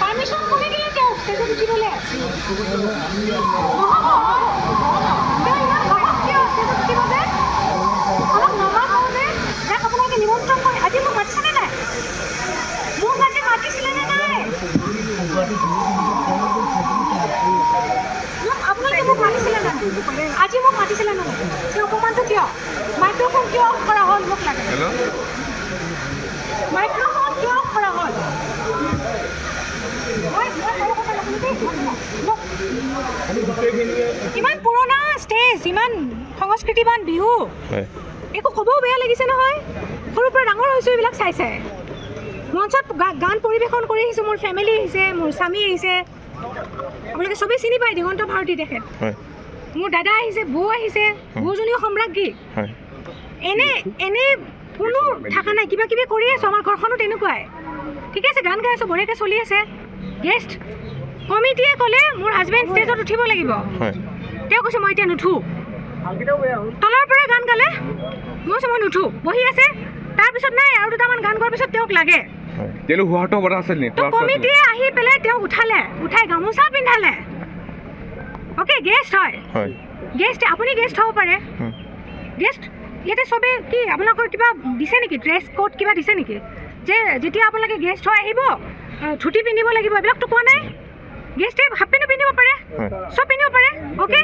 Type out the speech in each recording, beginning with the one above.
Permission কোনে দিলে তেওঁক ষ্টেজত উঠিবলৈ? অলপ নমা হওঁ যে যাক আপোনালোকে নিমন্ত্ৰণ কৰে। আজি মোক মাতিছেনে নাই? মোক আজি মাতিছিলেনে নাই? আপোনালোকে মোক মাতিছিলে নাই? আজি মোক মাতিছিলে নাই? সেই অপমানটো কিয়? মাইক্ৰফোন কিয় অফ কৰা হ'ল মোক লাগে? মাইক্ৰফোন কিয় অফ কৰা হ'ল? ইমান পুৰণা ষ্টেজ, ইমান সংস্কৃতিবান বিহু, একো ক'বও বেয়া লাগিছে নহয়। সৰুৰ পৰা ডাঙৰ হৈছোঁ এইবিলাক চাইছে। মঞ্চত গান পৰিৱেশন কৰি আহিছোঁ, মোৰ ফেমিলি আহিছে, মোৰ স্বামী আহিছে, আপোনালোকে চবেই চিনি পায় দিগন্ত ভাৰতী তেখেত। মোৰ দাদা আহিছে, বৌ আহিছে, বৌজনীও সম্ৰাজ্ঞী। এনে কোনো থকা নাই, কিবা কিবি কৰি আছোঁ। আমাৰ ঘৰখনো তেনেকুৱাই, ঠিক আছে, গান গাই আছোঁ, বঢ়িয়াকৈ চলি আছে। গেষ্ট কমিটিয়ে ক'লে মোৰ হাজবেণ্ড ষ্টেজত উঠিব লাগিব। তেওঁ কৈছে মই এতিয়া নুঠো। তলৰ পৰা গান গালে, মই কৈছোঁ মই নুঠো, বহি আছে। তাৰপিছত নাই, আৰু দুটামান গান গোৱাৰ পিছত তেওঁক লাগে। কমিটিয়ে আহি পেলাই তেওঁক উঠালে, উঠাই গামোচা পিন্ধালে। অ'কে, গেষ্ট হয়, গেষ্ট, আপুনি গেষ্ট হ'ব পাৰে। গেষ্ট ইয়াতে চবে কি আপোনালোকৰ কিবা দিছে নেকি? ড্ৰেছ কোড কিবা দিছে নেকি? যে যেতিয়া আপোনালোকে গেষ্ট হৈ আহিব ধুতি পিন্ধিব লাগিব, এইবিলাকতো কোৱা নাই। গেষ্টে হাফ পেণ্টো পিন্ধিব পাৰে, চব পিন্ধিব পাৰে। অ'কে,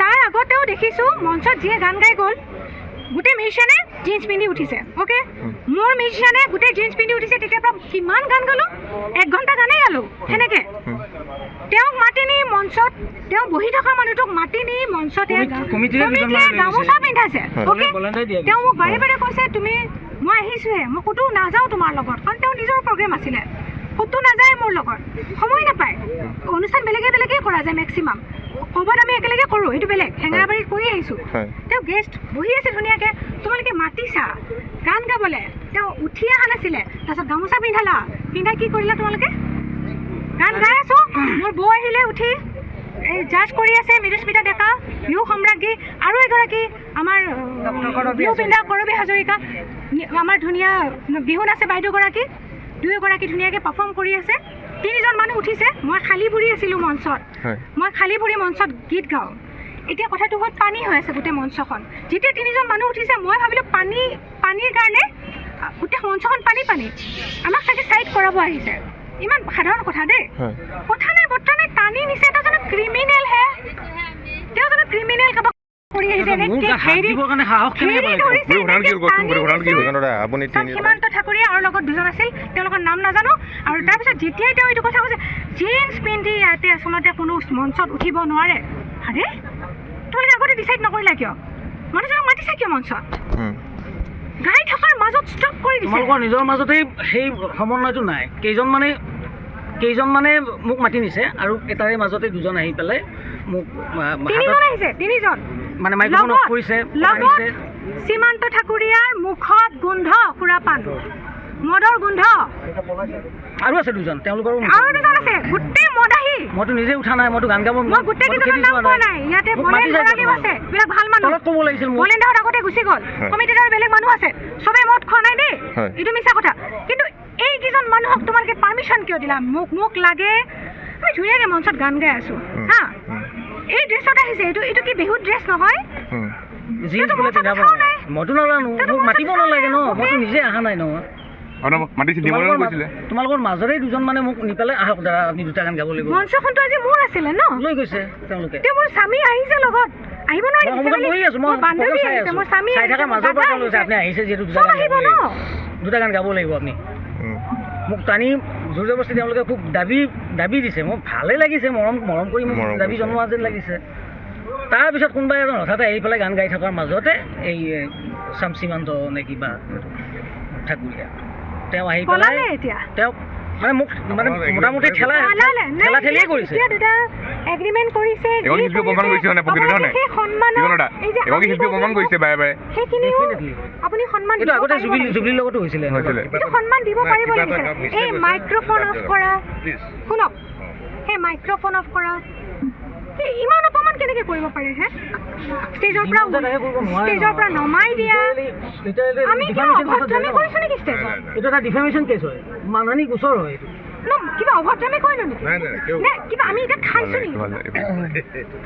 তাৰ আগতেও দেখিছোঁ মঞ্চত যিয়ে গান গাই গ'ল গোটেই মিউজিচিয়ানে জিন্স পিন্ধি উঠিছে। অ'কে, মোৰ মিউজিচিয়ানে গোটেই জিন্স পিন্ধি উঠিছে। তেতিয়াৰ পৰা কিমান গান গালোঁ, 1 ঘণ্টা গানেই গালোঁ সেনেকৈ। তেওঁক মাতি নি মঞ্চত, তেওঁ বহি থকা মানুহটোক মাতি নি মঞ্চতে গামোচা পিন্ধাইছে। অ'কে, তেওঁ মোক বাৰে বাৰে কৈছে মই আহিছোঁহে, মই ক'তো নাযাওঁ তোমাৰ লগত, কাৰণ তেওঁৰ নিজৰ প্ৰগ্ৰেম আছিলে, ক'তো নাযায় মোৰ লগত, সময় নাপায়। অনুষ্ঠান বেলেগে বেলেগেই কৰা যায় মেক্সিমাম, ক'ৰবাত আমি একেলগে কৰোঁ, সেইটো বেলেগ। হেঙেৰাবাৰীত কৰি আহিছোঁ, তেওঁ গেষ্ট বহি আছে ধুনীয়াকৈ, তোমালোকে মাতিছা গান গাবলৈ, তেওঁ উঠি অহা নাছিলে। তাৰপিছত গামোচা পিন্ধালা, পিন্ধাই কি কৰিলা তোমালোকে? গান গাই আছোঁ, মোৰ বৌ আহিলে উঠি, এই জাজ কৰি আছে মৃদুস্মিতা ডেকা, বিহু সম্ৰাজ্ঞী, আৰু এগৰাকী আমাৰ বিহু পিন্ধা কৰবী হাজৰিকা, আমাৰ ধুনীয়া বিহু নাচে বাইদেউগৰাকী, দুয়োগৰাকী ধুনীয়াকৈ পাৰফৰ্ম কৰি আছে। 3জন মানুহ উঠিছে, মই খালী ভৰি আছিলোঁ মঞ্চত, মই খালী ভৰি মঞ্চত গীত গাওঁ। এতিয়া কথাটো হ'ল পানী হৈ আছে গোটেই মঞ্চখন। যেতিয়া 3জন মানুহ উঠিছে, মই ভাবিলোঁ পানীৰ কাৰণে গোটেই মঞ্চখন পানী। আমাক চাগে ছাইড কৰাব আহিছে, ইমান সাধাৰণ কথা দেই, কথা নাই বৰ্তা নাই, টানি নিছে। এটা জানো ক্ৰিমিনেল হে, তেওঁ জানো ক্ৰিমিনেল কাবাক কৰি আহিছে। সীমান্ত ঠাকুৰীয়া আৰু লগত 2জন আছিল, তেওঁলোকৰ নাম নাজানো। আৰু তাৰপিছত যেতিয়াই তেওঁ এইটো কথা কৈছে, জিন্স পিন্ধি ইয়াতে আচলতে কোনো মঞ্চত উঠিব নোৱাৰে। আৰে তোমালোকে আগতে ডিচাইড নকৰিলা কিয়? মানুহজনক মাতিছা কিয় মঞ্চত? গাই থকাৰ মাজত ষ্টপ কৰি দিছে। তোমালোকৰ নিজৰ মাজতেই সেই সমন্বয়টো নাই। কেইজন মানে মোক মাতি নিছে, আৰু এটাৰে মাজতে 2জন আহি পেলাই মোক 3জন আহিছে, 3জন মানে মাইক্ৰফোন অফ কৰিছে। সীমান্ত ঠাকুৰীয়াৰ মুখত গোন্ধ, সুৰাপান মদৰ গোন্ধ, আৰু আছে 2জন, তেওঁলোকৰ আৰু 2জন আছে, গোটেই মদাহী। মইতো নিজে উঠা নাই, মইতো গান গাব, মই গোটেই কেইজনৰ নাম কোৱা নাই। ইয়াতে বলেণ্ডাৰও আছে, এইবিলাক ভাল মানুহ। ক'ব লাগিছিল, বলেণ্ডাৰত আগতে গুচি গ'ল, কমিটিৰ আৰু বেলেগ মানুহ আছে, চবেই মদ খোৱা নাই দেই, এইটো মিছা কথা। কিন্তু এইকেইজন মানুহক তোমালোকে পাৰ্মিশ্যন কিয় দিলা? মোক লাগে, আমি ধুনীয়াকৈ মঞ্চত গান গাই আছোঁ হা, এই ড্ৰেছত আহিছে, এইটো কি বিহুত ড্ৰেছ নহয়? মইতো নাজানো, মোক মাতিব নালাগে ন, মইতো নিজে অহা নাই ন। তোমালোকৰ মাজৰে 2জন মানে মোক নি পেলাই আহক দাদা, আপুনি 2টা গান গাব লাগিব। মঞ্চখনটো আজি মোৰ আছিলে ন, লৈ গৈছে তেওঁলোকে। মোৰ স্বামী আহিছে লগত, আহিব নোৱাৰি। আপুনি আহিছে যিহেতু 2টা গান গাব লাগিব। আপুনি মোক টানি জোৰ জবৰদস্তি তেওঁলোকে খুব দাবী দিছে, মোক ভালেই লাগিছে, মৰম কৰি মোক দাবী জনোৱা যেন লাগিছে। তাৰপিছত কোনোবা এজন হঠাতে আহি পেলাই গান গাই থকাৰ মাজতে এই সীমান্ত নে কিবা ঠাকুৰীয়া, তেওঁ আহি পেলাই তেওঁ মানে মোক মানে মোটামুটি ঠেলিয়ে কৰিছে। এগ্ৰিমেণ্ট কৰিছে, আপুনি সন্মান দিব আগতে জুবলিৰ লগতো হৈছিলে, সন্মান দিব পাৰিব লাগিছে। এই মাইক্ৰফোন অফ কৰা, শুনক, সেই মাইক্ৰফোন অফ কৰা, ইমান অপমান কেনেকৈ কৰিব পাৰে হে ষ্টেজৰ পৰা নমাই দিয়া আমি কিবা অভদ্ৰামি কৰিছোঁ নেকি ষ্টেজত এইটো এটা ডিফেমেশ্যন কেছ হয় মানহানি গোচৰ হয় এইটো কিবা অভদ্ৰামি কৰিলোঁ নেকি নে কিবা আমি এতিয়া খাইছোঁ নেকি